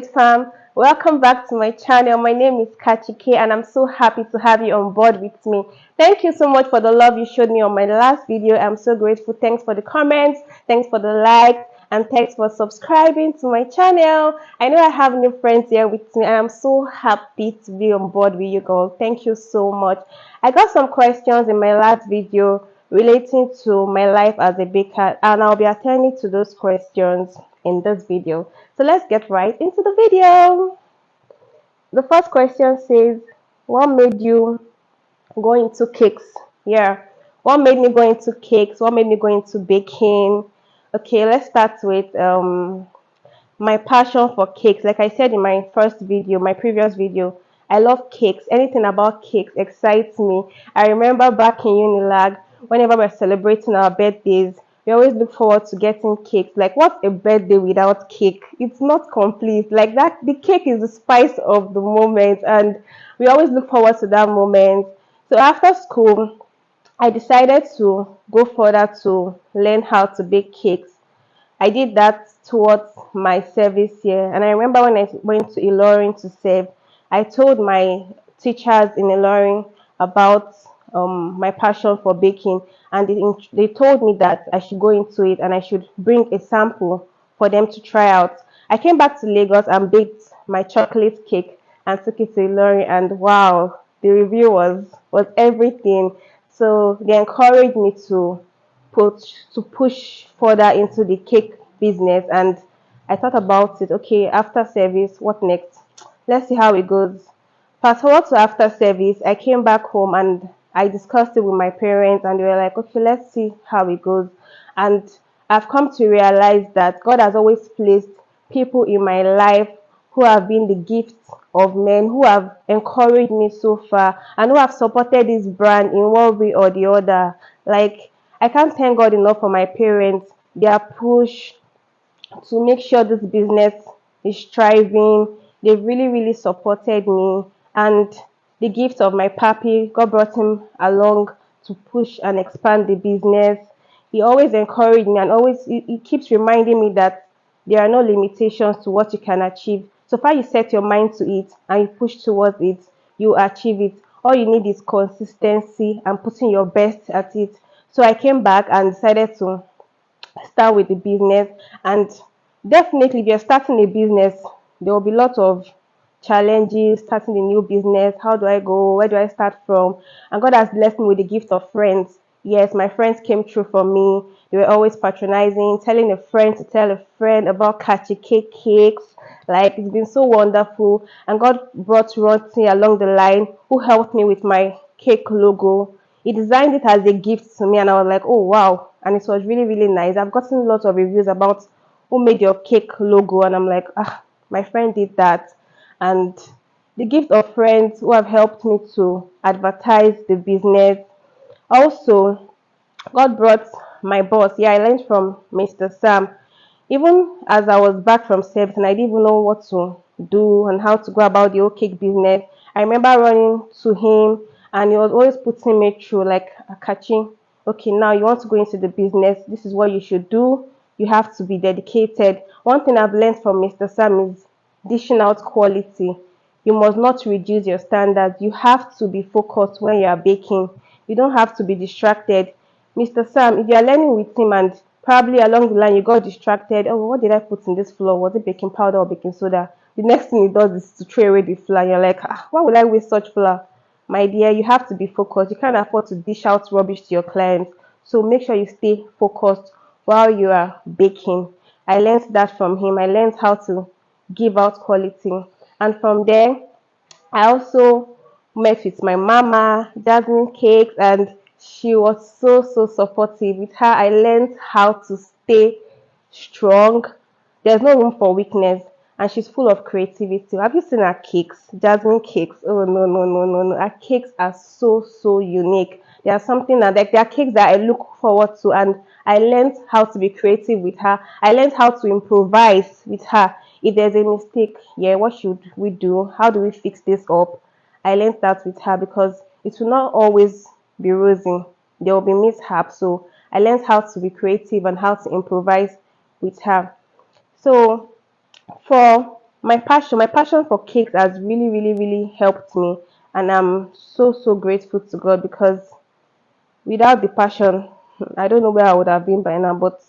Chocolate Farm. Welcome back to my channel. My name is KACHI'S and I'm so happy to have you on board with me. Thank you so much for the love you showed me on my last video. I'm so grateful. Thanks for the comments, thanks for the likes, and thanks for subscribing to my channel. I know I have new friends here with me and I'm so happy to be on board with you girls. Thank you so much. I got some questions in my last video relating to my life as a baker, and I'll be attending to those questions in this video. So let's get right into the video. The first question says, what made you go into cakes? Yeah, what made me go into cakes? What made me go into baking? Okay, let's start with my passion for cakes. Like I said in my previous video, I love cakes. Anything about cakes excites me. I remember back in Unilag, whenever we're celebrating our birthdays, we always look forward to getting cakes. Like, what's a birthday without cake? It's not complete. Like that, the cake is the spice of the moment, and we always look forward to that moment. So after school, I decided to go further to learn how to bake cakes. I did that towards my service year. And I remember when I went to Ilorin to serve, I told my teachers in Ilorin about my passion for baking. And they told me that I should go into it and I should bring a sample for them to try out. I came back to Lagos and baked my chocolate cake and took it to Ilorin. And wow, the review was everything. So they encouraged me to push further into the cake business, and I thought about it. Okay, after service, what next? Let's see how it goes. Fast forward to after service, I came back home and I discussed it with my parents, and they were like, okay, let's see how it goes. And I've come to realize that God has always placed people in my life who have been the gifts of men, who have encouraged me so far, and who have supported this brand in one way or the other. Like, I can't thank God enough for my parents, their push to make sure this business is thriving. They've really supported me, and the gift of my papi, God brought him along to push and expand the business. He always encouraged me, and always he keeps reminding me that there are no limitations to what you can achieve. So far you set your mind to it and you push towards it, you achieve it. All you need is consistency and putting your best at it. So I came back and decided to start with the business. And definitely, if you're starting a business, there will be lots of challenges starting a new business. How do I go? Where do I start from? And God has blessed me with the gift of friends. Yes, my friends came through for me. They were always patronizing, telling a friend to tell a friend about KACHI'S cakes. Like, it's been so wonderful. And God brought Ronti along the line, who helped me with my cake logo. He designed it as a gift to me, and I was like, oh wow. And it was really nice. I've gotten lots of reviews about who made your cake logo, and I'm like, my friend did that. And the gift of friends who have helped me to advertise the business. Also, God brought my boss. Yeah, I learned from Mr. Sam. Even as I was back from service and I didn't even know what to do and how to go about the whole cake business, I remember running to him, and he was always putting me through, like, catching, okay, now you want to go into the business, this is what you should do. You have to be dedicated. One thing I've learned from Mr. Sam is dishing out quality. You must not reduce your standards. You have to be focused when you are baking. You don't have to be distracted. Mr. Sam, if you are learning with him and probably along the line you got distracted, oh, what did I put in this flour? Was it baking powder or baking soda? The next thing he does is to throw away the flour. You're like, why would I waste such flour? My dear, you have to be focused. You can't afford to dish out rubbish to your clients. So make sure you stay focused while you are baking. I learned that from him. I learned how to give out quality. And from there, I also met with my mama, Jasmine Cakes, and she was so supportive. With her, I learned how to stay strong. There's no room for weakness, and she's full of creativity. Have you seen her cakes? Jasmine Cakes. Oh no. Her cakes are so unique. They are something that, like, they are cakes that I look forward to, and I learned how to be creative with her. I learned how to improvise with her. If there's a mistake, yeah, what should we do? How do we fix this up? I learned that with her, because it will not always be rosy. There will be mishaps. So I learned how to be creative and how to improvise with her. So for my passion for cakes has really, really, really helped me, and I'm so, so grateful to God, because without the passion, I don't know where I would have been by now. But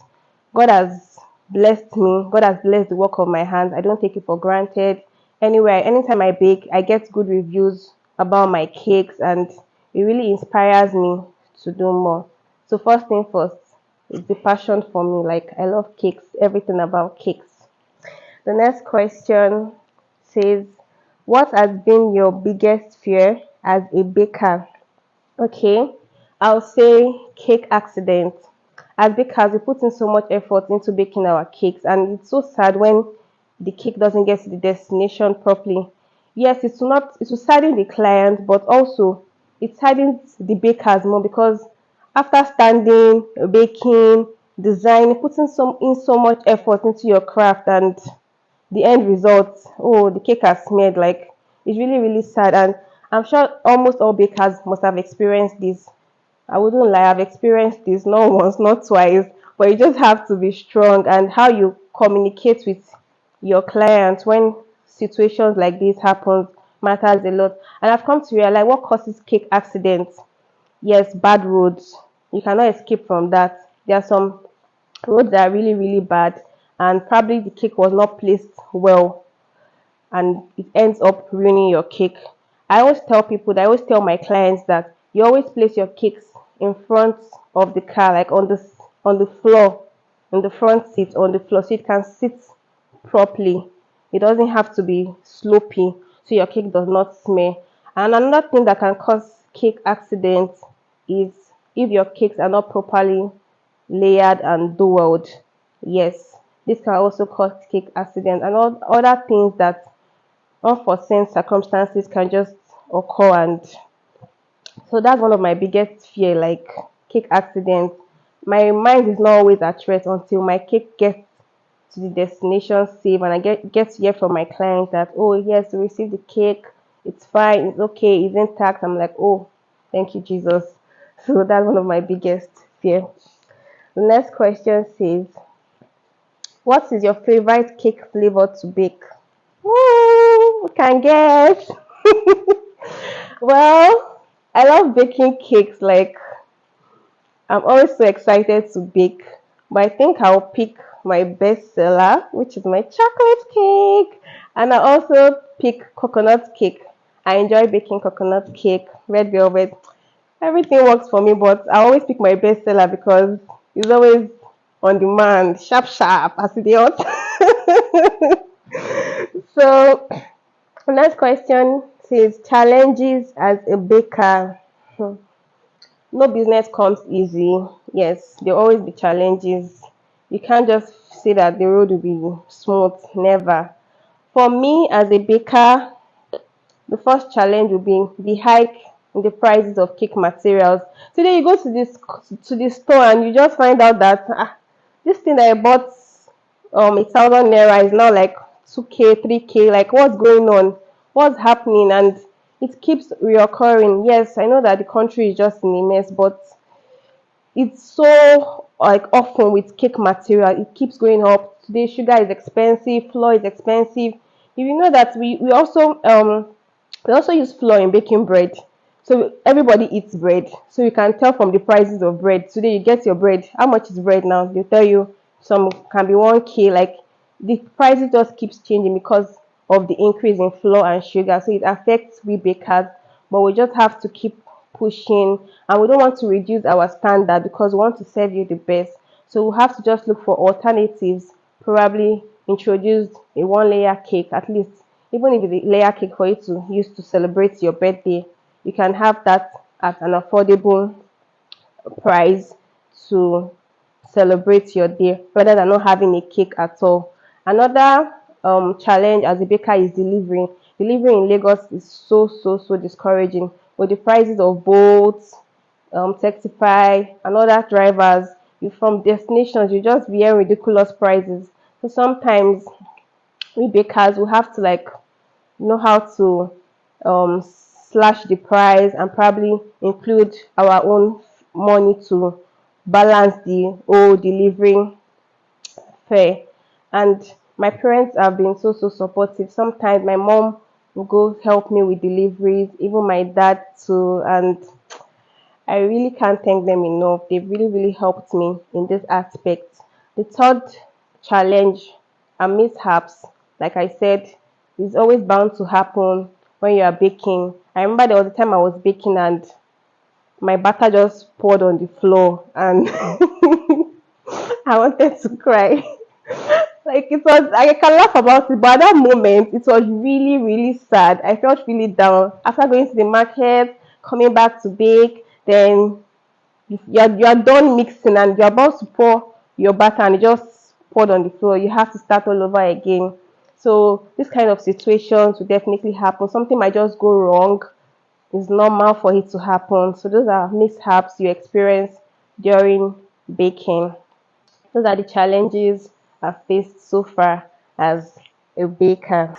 God has blessed me. God has blessed the work of my hands. I don't take it for granted. Anywhere, anytime I bake, I get good reviews about my cakes, and it really inspires me to do more. So first thing first is the passion for me. Like, I love cakes, everything about cakes. The next question says, what has been your biggest fear as a baker? Okay, I'll say cake accident. As bakers, we put in so much effort into baking our cakes, and it's so sad when the cake doesn't get to the destination properly. Yes, it will sadden the client, but also it saddens the bakers more, because after standing, baking, designing, putting so much effort into your craft, and the end result, oh, the cake has smeared. Like, it's really, really sad. And I'm sure almost all bakers must have experienced this. I wouldn't lie, I've experienced this not once, not twice, but you just have to be strong, and how you communicate with your clients when situations like this happen matters a lot. And I've come to realize what causes cake accidents. Yes, bad roads. You cannot escape from that. There are some roads that are really, really bad, and probably the cake was not placed well, and it ends up ruining your cake. I always tell my clients that you always place your cakes in front of the car, like on the floor, on the front seat, on the floor, so it can sit properly. It doesn't have to be slopey, so your cake does not smear. And another thing that can cause cake accidents is if your cakes are not properly layered and doweled. Yes, this can also cause cake accidents, and all other things that unforeseen circumstances can just occur. And so that's one of my biggest fear, like cake accidents. My mind is not always at rest until my cake gets to the destination safe, and I get to hear from my clients that, oh yes, we received the cake, it's fine, it's okay, it's intact. I'm like, oh, thank you, Jesus. So that's one of my biggest fear. The next question says, what is your favorite cake flavor to bake? Woo, can guess. Well, I love baking cakes. Like, I'm always so excited to bake, but I think I'll pick my best seller, which is my chocolate cake, and I also pick coconut cake. I enjoy baking coconut cake, red velvet. Everything works for me, but I always pick my best seller because it's always on demand, sharp, sharp, as it is. So, next question says, challenges as a baker. No business comes easy. Yes, there will always be challenges. You can't just say that the road will be smooth. Never. For me as a baker, the first challenge will be the hike in the prices of cake materials. Today you go to this store and you just find out that this thing that I bought 1,000 naira is now like 2k, 3k. Like, what's going on? What's happening? And it keeps reoccurring. Yes, I know that the country is just in a mess, but it's so like often with cake material, it keeps going up. Today sugar is expensive, flour is expensive. If you know that we also use flour in baking bread, so everybody eats bread, so you can tell from the prices of bread. Today you get your bread, how much is bread now? They tell you some can be 1k. Like, the prices just keeps changing because of the increase in flour and sugar, so it affects we bakers. But we just have to keep pushing, and we don't want to reduce our standard because we want to serve you the best. So we have to just look for alternatives, probably introduce a one layer cake at least. Even if it's a layer cake for you to use to celebrate your birthday, you can have that at an affordable price to celebrate your day rather than not having a cake at all. Another challenge as a baker is delivery. Delivery in Lagos is so, so, so discouraging with the prices of boats, Textify, and other drivers. You from destinations, you just be hearing ridiculous prices. So sometimes we bakers will have to like know how to um, slash the price and probably include our own money to balance the whole delivery fare. And My parents have been so supportive. Sometimes my mom will go help me with deliveries, even my dad too, and I really can't thank them enough. They've really helped me in this aspect. The third challenge and mishaps, like I said, is always bound to happen when you are baking. I remember there was a time I was baking and my batter just poured on the floor and I wanted to cry. Like it was, I can laugh about it, but at that moment, it was really sad. I felt really down after going to the market, coming back to bake. Then you're done mixing and you're about to pour your batter and it just poured on the floor. You have to start all over again. So this kind of situations will definitely happen. Something might just go wrong. It's normal for it to happen. So those are mishaps you experience during baking. Those are the challenges I've faced so far as a baker.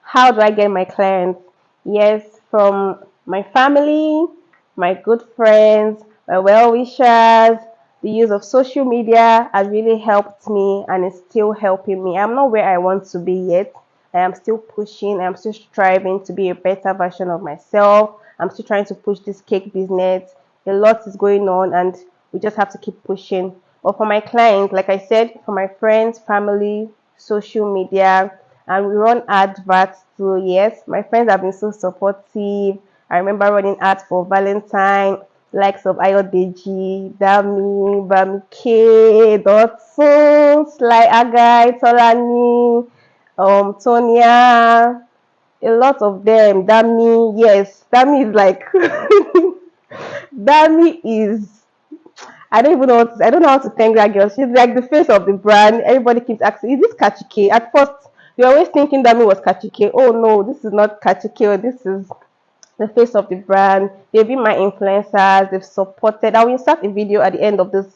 How do I get my clients? Yes, from my family, my good friends, my well wishers. The use of social media has really helped me and is still helping me. I'm not where I want to be yet. I am still pushing, I'm still striving to be a better version of myself. I'm still trying to push this cake business. A lot is going on and we just have to keep pushing. But for my clients, like I said, for my friends, family, social media, and we run adverts too. Yes, my friends have been so supportive. I remember running ads for Valentine, likes of Ayodeji, Dami, Bamike, Dotsun, Sly Agai, Tolani, Tonya, a lot of them. Dami, yes, Dami is like Dami is I don't even know I don't know how to thank that girl. She's like the face of the brand. Everybody keeps asking, is this Kachike? At first, you're always thinking Dami was Kachike. Oh no, this is not Kachike. This is the face of the brand. They've been my influencers. They've supported. I will insert a video at the end of this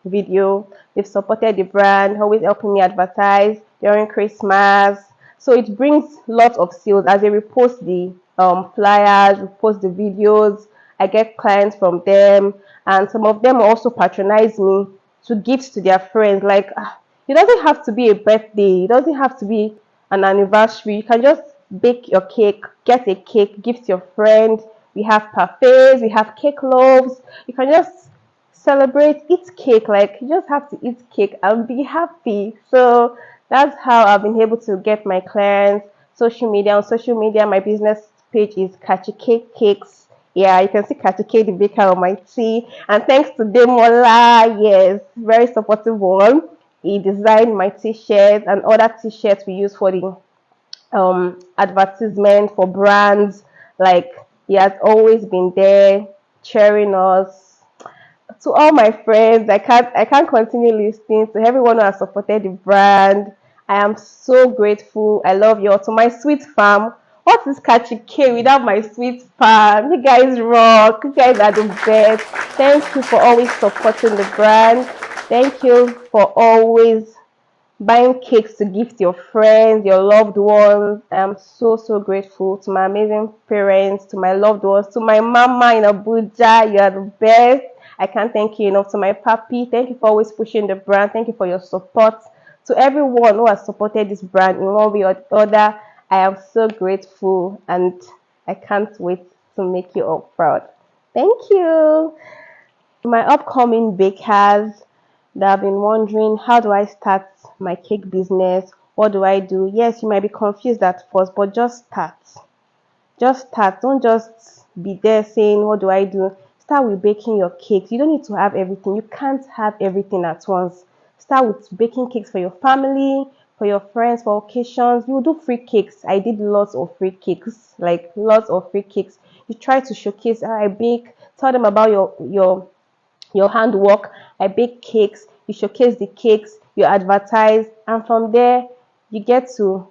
video. They've supported the brand, always helping me advertise during Christmas. So it brings lots of sales as they repost the flyers, repost the videos. I get clients from them, and some of them also patronize me to give to their friends. Like it doesn't have to be a birthday. It doesn't have to be an anniversary. You can just bake your cake, get a cake, give to your friend. We have parfaits, we have cake loaves. You can just celebrate, eat cake. Like you just have to eat cake and be happy. So that's how I've been able to get my clients. Social media, on social media, my business page is Kachike Cakes. Yeah, you can see Kachike the baker on my tea. And thanks to Demola, yes, very supportive one. He designed my t-shirts and other t-shirts we use for the advertisement for brands. Like he has always been there cheering us. To all my friends, I can't continue listening. To everyone who has supported the brand, I am so grateful. I love you all. To my sweet fam, what is Catchy K without my sweet fam? You guys rock. You guys are the best. Thank you for always supporting the brand. Thank you for always buying cakes to gift your friends, your loved ones. I'm so grateful to my amazing parents, to my loved ones, to my mama in Abuja. You are the best. I can't thank you enough. To my papi, thank you for always pushing the brand. Thank you for your support. To everyone who has supported this brand in one way or the other, I am so grateful and I can't wait to make you all proud. Thank you. My upcoming bakers that have been wondering, how do I start my cake business? What do I do? Yes, you might be confused at first, but just start. Just start. Don't just be there saying, what do I do? Start with baking your cakes. You don't need to have everything. You can't have everything at once. Start with baking cakes for your family, for your friends, for occasions. You will do free cakes. I did lots of free cakes, like lots of free cakes. You try to showcase how I bake. Tell them about your handwork. I bake cakes, you showcase the cakes, you advertise, and from there you get to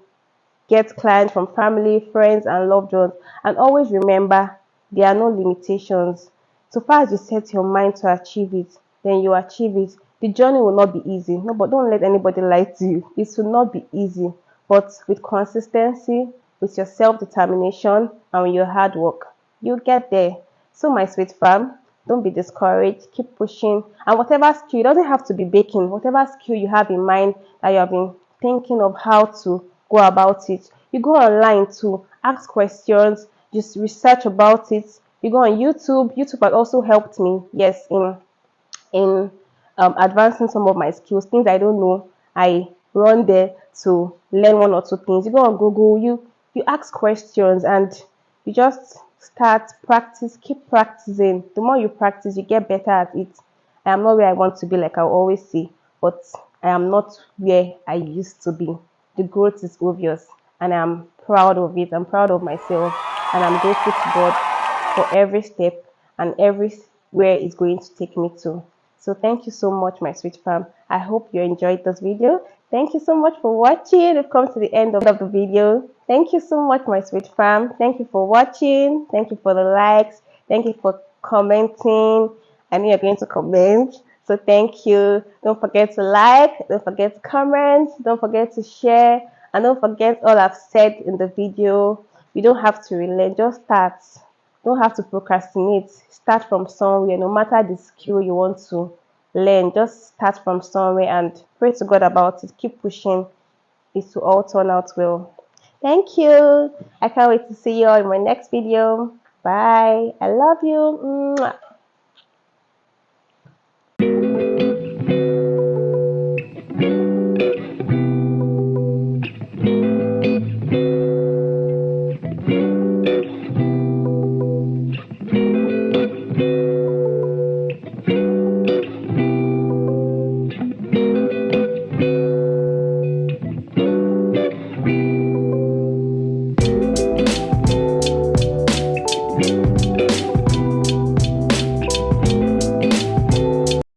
get clients from family, friends, and loved ones. And always remember, there are no limitations. So far as you set your mind to achieve it, then you achieve it. The journey will not be easy. No, but don't let anybody lie to you. It will not be easy. But with consistency, with your self-determination, and with your hard work, you'll get there. So my sweet fam, don't be discouraged. Keep pushing. And whatever skill, it doesn't have to be baking. Whatever skill you have in mind that you have been thinking of how to go about it. You go online to ask questions, just research about it. You go on YouTube. YouTube has also helped me, yes, in advancing some of my skills. Things I don't know, I run there to learn one or two things. You go on Google, you ask questions, and you just start practice. Keep practicing. The more you practice, you get better at it. I am not where I want to be, like I always say, but I am not where I used to be. The growth is obvious, and I'm proud of it. I'm proud of myself, and I'm grateful to God for every step and everywhere it's going to take me to. So thank you so much, my sweet fam. I hope you enjoyed this video. Thank you so much for watching. We've come to the end of the video. Thank you so much, my sweet fam. Thank you for watching. Thank you for the likes. Thank you for commenting. I know you're going to comment. So thank you. Don't forget to like. Don't forget to comment. Don't forget to share. And don't forget all I've said in the video. You don't have to relent. Just start. Don't have to procrastinate. Start from somewhere. No matter the skill you want to learn, just start from somewhere and pray to God about it. Keep pushing. It will all turn out well. Thank you. I can't wait to see you all in my next video. Bye. I love you. Mwah.